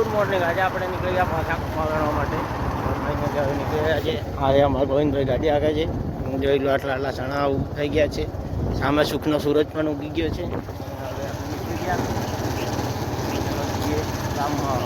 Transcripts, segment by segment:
Good morning. આજે આપણે નીકળી ગયા પાછા કપા વેણવા માટે। નીકળ્યા છે આજે અમારા ગોવિંદભાઈ ગાડી આગળ છે। હું જોઈ લો આટલા આટલા ચણા આવું થઈ ગયા છે। સામે સુખનો સૂરજ પણ ઉગી ગયો છે। હવે આપણે નીકળી ગયા ગામમાં।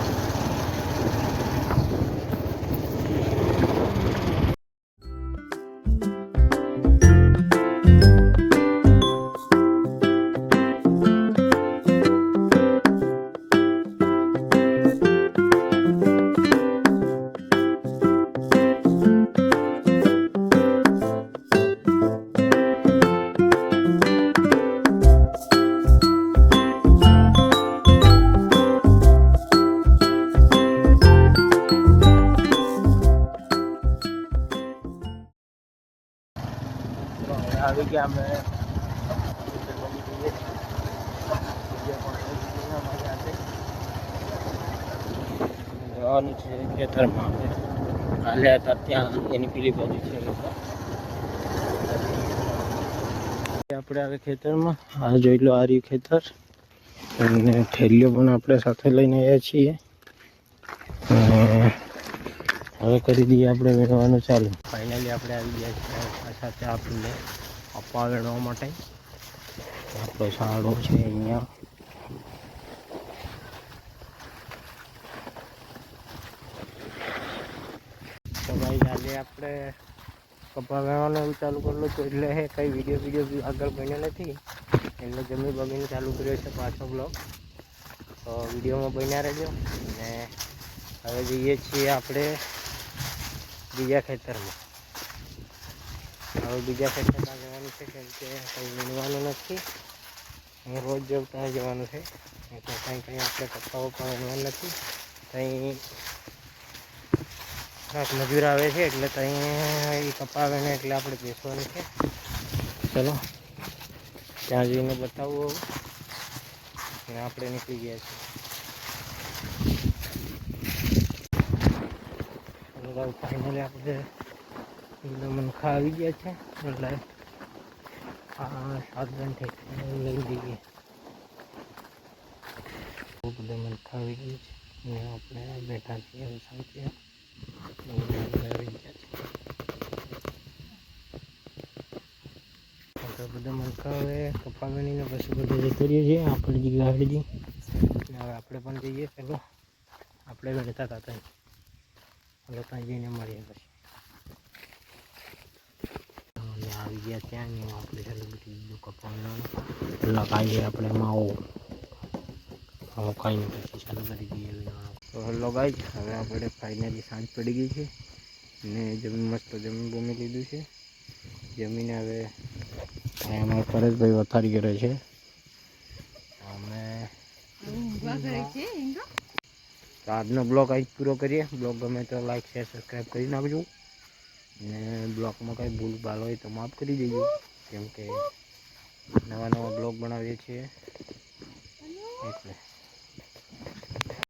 આવી ગયા અમે જવાનું છે ખેતરમાં। કાલે હતા ત્યાં એની પેલી બાજુ છે આપણે આવે ખેતરમાં। આ જોઈ લો આ રહ્યું ખેતર અને થેલીઓ પણ આપણે સાથે લઈને આવ્યા છીએ। હવે કરી દઈએ આપણે વેણવાનું ચાલુ। ફાઇનલી આપણે આવી ગયા છીએ સાથે આપણને કપા વેણવા માટે। આપણો સાડો છે અહીંયા। તો ભાઈ આજે આપણે કપા વેણવાનું એવું ચાલુ કરેલું હતું એટલે કંઈ વિડીયો આગળ બન્યો નથી એટલે જમી બમીને ચાલુ કર્યો છે પાછો બ્લોગ। તો વિડીયોમાં બન્યા રહેજો। અને હવે જઈએ છીએ આપણે બીજા ખેતરમાં। હવે બીજા ખેતરમાં જવાનું છે કેમ કે કંઈ વીણવાનું નથી। અહીં રોજ જવતા જવાનું છે એટલે કંઈ આપણે કપાઓ પણ વીણવાનું નથી। કંઈ મજૂર આવે છે એટલે ત્યાં એ કપા વેણે એટલે આપણે બેસવાનું છે। ચલો ત્યાં જઈને બતાવું અને આપણે નીકળી ગયા છીએ। ફાઇનલી આપણે મનખા આવી ગયા છે એટલે આ સાધન લઈ લઈએ। બહુ બધા મનખા આવી ગઈ છે અને આપણે બેઠા છીએ શાંતિ। બધા મનખા હવે કપા વીણીને પછી બધા જઈ કરીએ છીએ આપણે જે ગાડી। હવે આપણે પણ જઈએ। ચલો આપણે વેણતા હતા ત્યાં એટલે ત્યાં જઈને મળીએ પછી। આવી ગયા ત્યાં આપણે સેલિબ્રિટી બીજું કપાવાનું લગાવીએ આપણે માવો કાંઈ નહીં પછી ચાલુ કરી દઈએ। તો લગાવી હવે આપણે ફાઇનલી સાંજ પડી ગઈ છે ને મસ્ત જમીન બમી લીધું છે। જમીને હવે અમારા પરેશભાઈ વથારી કરે છે। અમે તો આજનો બ્લોગ અહીં પૂરો કરીએ। બ્લોગ ગમે તો લાઈક શેર સબસ્ક્રાઈબ કરી નાખજો ને બ્લોગમાં કંઈ ભૂલ ભાલ હોય તો માફ કરી દેજો કેમ કે નવા બ્લોગ બનાવીએ છીએ એટલે।